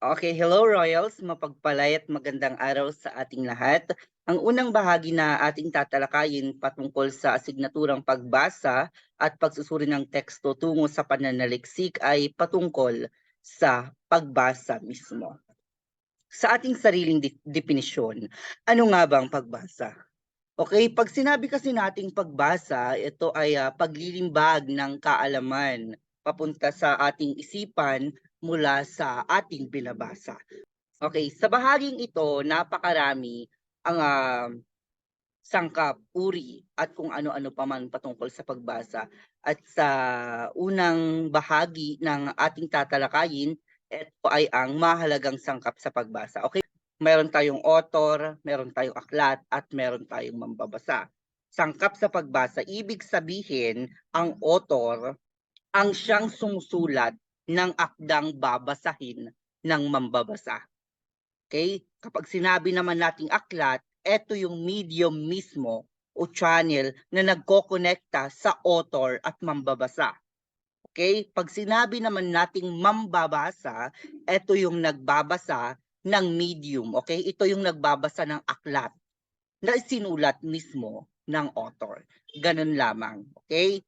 Okay, hello Royals, mapagpalay at magandang araw sa ating lahat. Ang unang bahagi na ating tatalakayin patungkol sa asignaturang pagbasa at pagsusuri ng teksto tungo sa pananaliksik ay patungkol sa pagbasa mismo. Sa ating sariling definisyon, ano nga ba ang pagbasa? Okay, pag sinabi kasi nating pagbasa, ito ay paglilimbag ng kaalaman papunta sa ating isipan mula sa ating binabasa. Okay, sa bahaging ito, napakarami ang sangkap, uri at kung ano-ano pa man patungkol sa pagbasa. At sa unang bahagi ng ating tatalakayin, ito ay ang mahalagang sangkap sa pagbasa. Okay, meron tayong author, meron tayong aklat, at meron tayong mambabasa. Sangkap sa pagbasa, ibig sabihin ang author ang siyang sumusulat ng akdang babasahin ng mambabasa. Okay? Kapag sinabi naman nating aklat, ito yung medium mismo o channel na nagkokonekta sa author at mambabasa. Okay? Pag sinabi naman nating mambabasa, ito yung nagbabasa ng medium. Okay? Ito yung nagbabasa ng aklat na sinulat mismo ng author. Ganun lamang. Okay?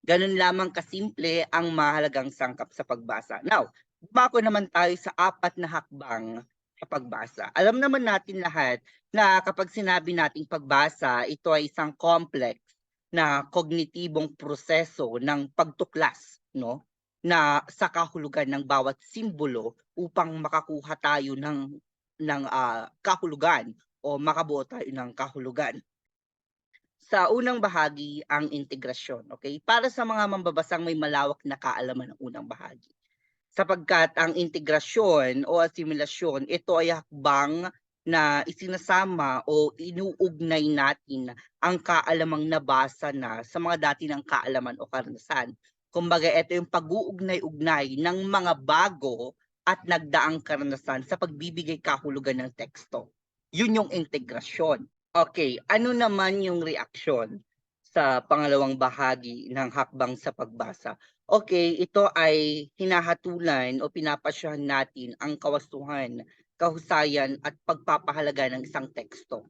Ganun lamang kasimple ang mahalagang sangkap sa pagbasa. Now, dumako naman tayo sa apat na hakbang sa pagbasa. Alam naman natin lahat na kapag sinabi nating pagbasa, ito ay isang complex na kognitibong proseso ng pagtuklas, no? Na sa kahulugan ng bawat simbolo upang makakuha tayo ng kahulugan o makabuo tayo ng kahulugan. Sa unang bahagi, ang integrasyon. Okay? Para sa mga mambabasang may malawak na kaalaman ng unang bahagi. Sapagkat ang integrasyon o asimilasyon, ito ay hakbang na isinasama o inuugnay natin ang kaalamang nabasa na sa mga dati ng kaalaman o karanasan. Kumbaga, ito yung pag-uugnay-ugnay ng mga bago at nagdaang karanasan sa pagbibigay kahulugan ng teksto. Yun yung integrasyon. Okay, ano naman yung reaksyon sa pangalawang bahagi ng hakbang sa pagbasa? Okay, ito ay hinahatulan o pinapasyahan natin ang kawastuhan, kahusayan at pagpapahalaga ng isang teksto.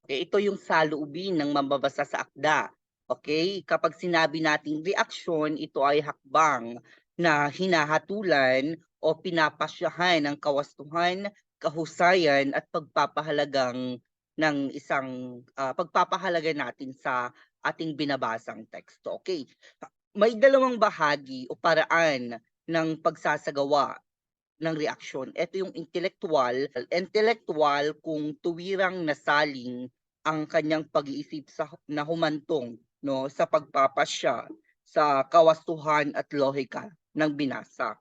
Okay, ito yung saloobin ng mambabasa sa akda. Okay, kapag sinabi nating reaksyon, ito ay hakbang na hinahatulan o pinapasyahan ng kawastuhan, kahusayan at pagpapahalagang ng isang pagpapahalaga natin sa ating binabasang teksto. Okay, may dalawang bahagi o paraan ng pagsasagawa ng reaksyon. Ito yung intellectual. Intellectual kung tuwirang nasaling ang kanyang pag-iisip sa na humantong no sa pagpapasya sa kawastuhan at lohika ng binasa.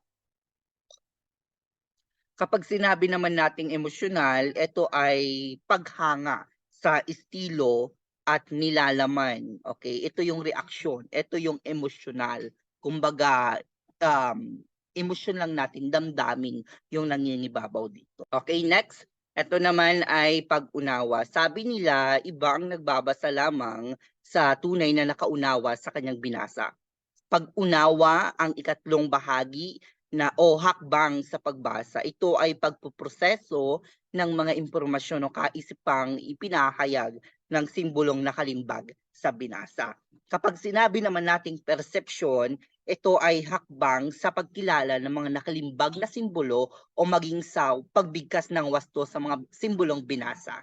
Kapag sinabi naman nating emosyonal, ito ay paghanga sa estilo at nilalaman. Okay? Ito yung reaksyon. Ito yung emosyonal. Kumbaga, emosyon lang natin, damdamin yung nangingibabaw dito. Okay, next. Ito naman ay pag-unawa. Sabi nila, iba ang nagbabasa lamang sa tunay na nakaunawa sa kanyang binasa. Pag-unawa ang ikatlong bahagi na o hakbang sa pagbasa. Ito ay pagpuproseso ng mga impormasyon o kaisipang ipinahayag ng simbolong nakalimbag sa binasa. Kapag sinabi naman nating perception, ito ay hakbang sa pagkilala ng mga nakalimbag na simbolo o maging sa pagbigkas ng wasto sa mga simbolong binasa.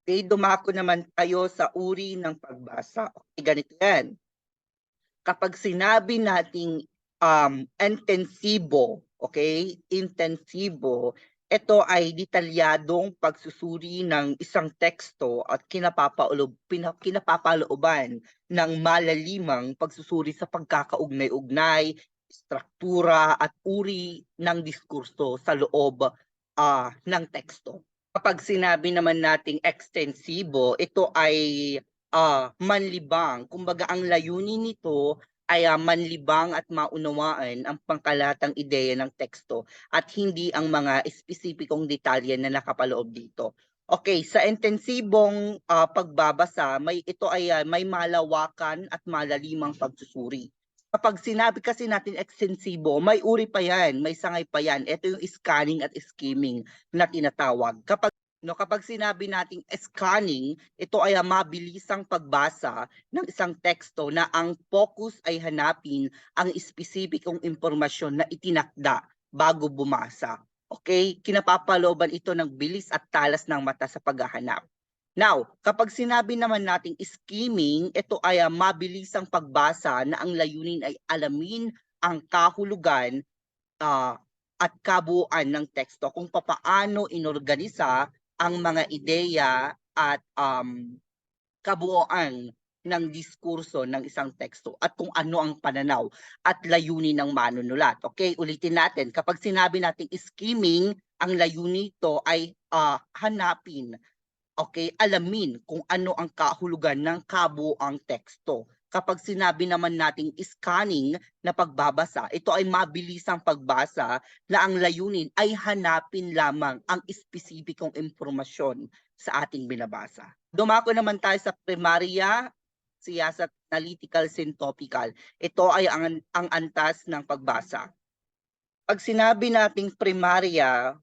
Okay, dumako naman tayo sa uri ng pagbasa. Okay, ganito yan. Kapag sinabi nating intensibo, okay? Intensibo, ito ay detalyadong pagsusuri ng isang teksto at kinapapalooban ng malalimang pagsusuri sa pagkakaugnay-ugnay, struktura at uri ng diskurso sa loob ng teksto. Kapag sinabi naman nating ekstensibo, ito ay manlibang. Kumbaga ang layunin nito ay manlibang at maunawaan ang pangkalatang ideya ng teksto at hindi ang mga espesipikong detalye na nakapaloob dito. Okay, sa intensibong pagbabasa, ito ay may malawakan at malalimang pagsusuri. Kapag sinabi kasi natin ekstensibo, may uri pa yan, may sangay pa yan. Ito yung scanning at skimming na tinatawag. Kapag sinabi nating scanning, ito ay mabilisang pagbasa ng isang teksto na ang focus ay hanapin ang espesipikong impormasyon na itinakda bago bumasa. Okay? Kinapapalooban ito ng bilis at talas ng mata sa paghahanap. Now, kapag sinabi naman nating skimming, ito ay mabilisang pagbasa na ang layunin ay alamin ang kahulugan at kabuuan ng teksto, kung papaano inorganisa ang mga ideya at kabuuan ng diskurso ng isang teksto at kung ano ang pananaw at layunin ng manunulat. Okay, ulitin natin. Kapag sinabi nating skimming, ang layunin nito ay hanapin, okay, alamin kung ano ang kahulugan ng kabuuang teksto. Kapag sinabi naman nating scanning na pagbabasa, ito ay mabilisang pagbasa na ang layunin ay hanapin lamang ang espesipikong impormasyon sa ating binabasa. Dumako naman tayo sa primarya, siyasat, analytical, syntopical. Ito ay ang antas ng pagbasa. Pag sinabi nating primarya,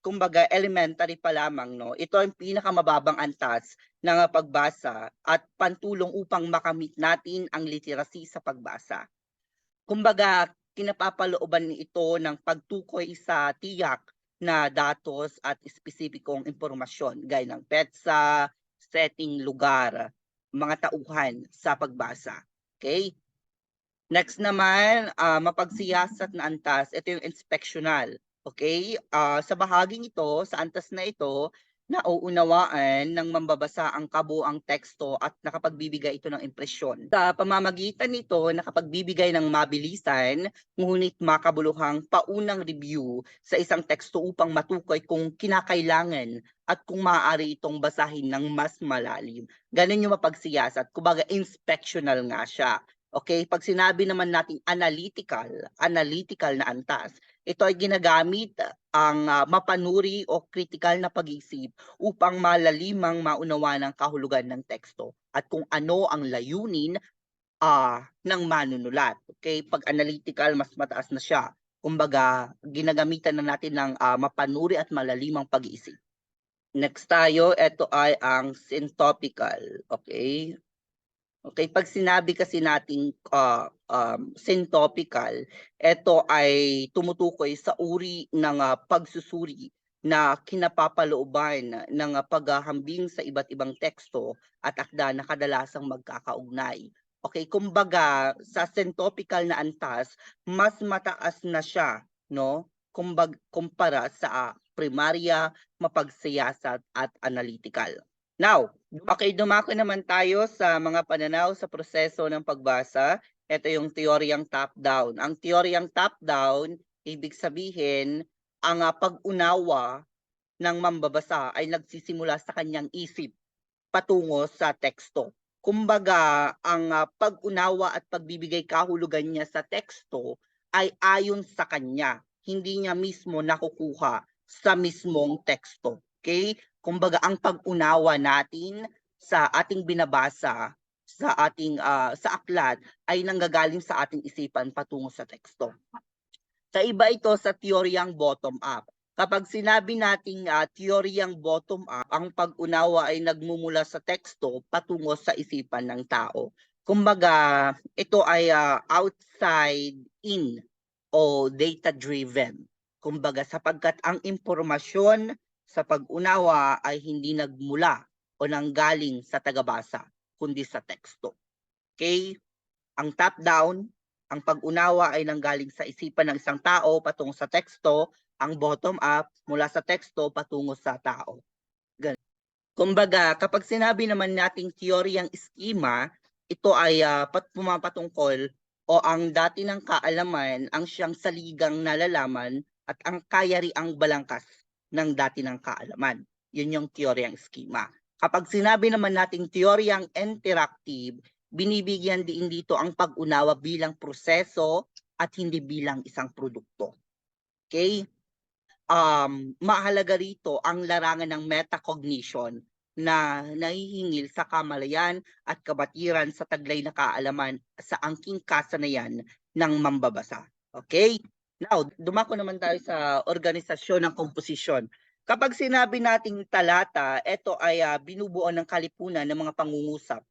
kumbaga elementary pa lamang, no? Ito ang pinakamababang antas ng pagbasa at pantulong upang makamit natin ang literacy sa pagbasa. Kumbaga, kinapapalooban ito ng pagtukoy sa tiyak na datos at espesipikong impormasyon gaya ng petsa, setting, lugar, mga tauhan sa pagbasa. Okay? Next naman, mapagsiyasat na antas, ito yung inspectional. Okay? Sa bahaging ito, sa antas na ito, nauunawaan ng mambabasa ang kabuuang teksto at nakapagbibigay ito ng impresyon. Sa pamamagitan nito, nakapagbibigay ng mabilisan, ngunit makabuluhang paunang review sa isang teksto upang matukoy kung kinakailangan at kung maaari itong basahin ng mas malalim. Ganun yung mapagsiyasat. Kumbaga, inspectional nga siya. Okay, pag sinabi naman nating analytical na antas, ito ay ginagamit ang mapanuri o critical na pag-iisip upang malalimang maunawa ng kahulugan ng teksto at kung ano ang layunin ng manunulat. Okay, pag analytical, mas mataas na siya. Kumbaga, ginagamitan na natin ng mapanuri at malalimang pag-iisip. Next tayo, ito ay ang syntopical. Okay. Okay, pag sinabi kasi nating syntopical, ito ay tumutukoy sa uri ng pagsusuri na kinapapalooban ng paghahambing sa iba't ibang teksto at akda na kadalasang magkakaugnay. Okay, kumbaga sa syntopical na antas, mas mataas na siya, no? Kumpara sa primarya, mapagsiyasat at analytical. Now, okay, dumako naman tayo sa mga pananaw sa proseso ng pagbasa. Ito yung teoryang top-down. Ang teoryang top-down, ibig sabihin, ang pag-unawa ng mambabasa ay nagsisimula sa kanyang isip patungo sa teksto. Kumbaga, ang pag-unawa at pagbibigay kahulugan niya sa teksto ay ayon sa kanya. Hindi niya mismo nakukuha sa mismong teksto. Okay? Kumbaga, ang pag-unawa natin sa ating binabasa, sa ating sa aklat ay nanggagaling sa ating isipan patungo sa teksto. Kaiba ito sa teoryang bottom-up. Kapag sinabi nating teoryang bottom-up, ang pag-unawa ay nagmumula sa teksto patungo sa isipan ng tao. Kumbaga, ito ay outside in o data-driven. Kumbaga, sapagkat ang impormasyon sa pag-unawa ay hindi nagmula o nanggaling sa tagabasa, kundi sa teksto. Okay? Ang top-down, ang pag-unawa ay nanggaling sa isipan ng isang tao patungo sa teksto, ang bottom-up mula sa teksto patungo sa tao. Ganun. Kumbaga, kapag sinabi naman nating teoryang eskema, ito ay pumapatungkol o ang dati ng kaalaman ang siyang saligang nalalaman at ang kayariang balangkas ng dati ng kaalaman. Yun yung teoryang eskema. Kapag sinabi naman nating teoryang interactive, binibigyan din dito ang pag-unawa bilang proseso at hindi bilang isang produkto. Okay? Mahalaga rito ang larangan ng metacognition na nahihingil sa kamalayan at kabatiran sa taglay na kaalaman sa angking kasanayan ng mambabasa. Okay? Now, dumako naman tayo sa organisasyon ng komposisyon. Kapag sinabi nating talata, ito ay binubuo ng kalipunan ng mga pangungusap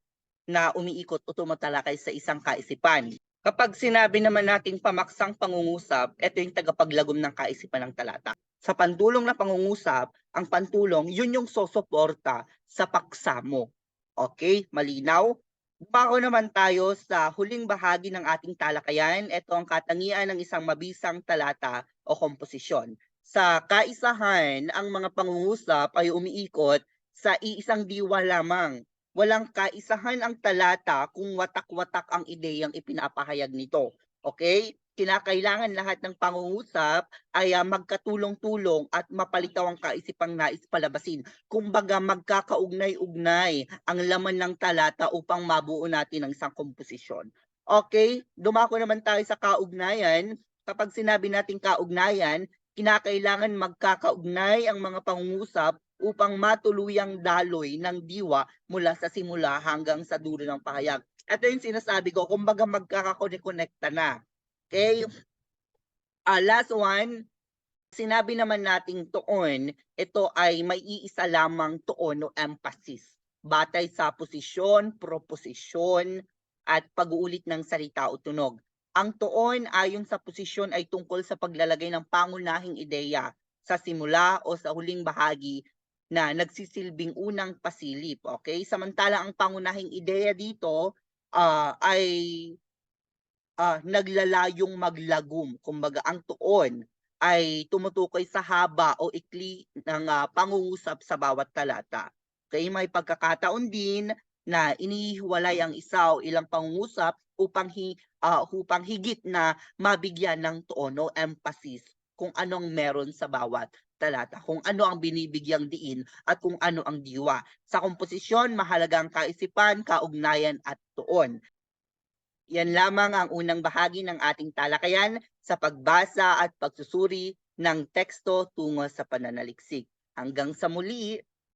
na umiikot o tumatalakay sa isang kaisipan. Kapag sinabi naman nating pamaksang pangungusap, ito yung tagapaglagom ng kaisipan ng talata. Sa pantulong na pangungusap, ang pantulong, yun yung sosuporta sa paksa mo. Okay? Malinaw? Bako naman tayo sa huling bahagi ng ating talakayan. Ito ang katangian ng isang mabisang talata o komposisyon. Sa kaisahan, ang mga pangungusap ay umiikot sa iisang diwa lamang. Walang kaisahan ang talata kung watak-watak ang ideyang ipinapahayag nito. Okay? Kinakailangan lahat ng pangungusap ay magkatulong-tulong at mapalitaw ang kaisipang nais palabasin. Kumbaga magkakaugnay-ugnay ang laman ng talata upang mabuo natin ang isang komposisyon. Okay, dumako naman tayo sa kaugnayan. Kapag sinabi natin kaugnayan, kinakailangan magkakaugnay ang mga pangungusap upang matuluyang daloy ng diwa mula sa simula hanggang sa dulo ng pahayag. Ito yung sinasabi ko, kumbaga magkakakonekta na. Okay? Last one, sinabi naman nating tuon, ito ay may iisa lamang tuon o emphasis. Batay sa posisyon, proposisyon, at pag-uulit ng salita o tunog. Ang tuon ayon sa posisyon ay tungkol sa paglalagay ng pangunahing ideya sa simula o sa huling bahagi na nagsisilbing unang pasilip. Okay? Samantalang ang pangunahing ideya dito ay naglalayong maglagum. Kumbaga ang tuon ay tumutukoy sa haba o ikli ng pangungusap sa bawat talata. Kaya may pagkakataon din na inihiwalay ang isa o ilang pangungusap upang higit na mabigyan ng tuon o emphasis kung anong meron sa bawat talata, kung ano ang binibigyang diin at kung ano ang diwa. Sa komposisyon, mahalaga ang kaisipan, kaugnayan at tuon. Yan lamang ang unang bahagi ng ating talakayan sa pagbasa at pagsusuri ng teksto tungo sa pananaliksik. Hanggang sa muli,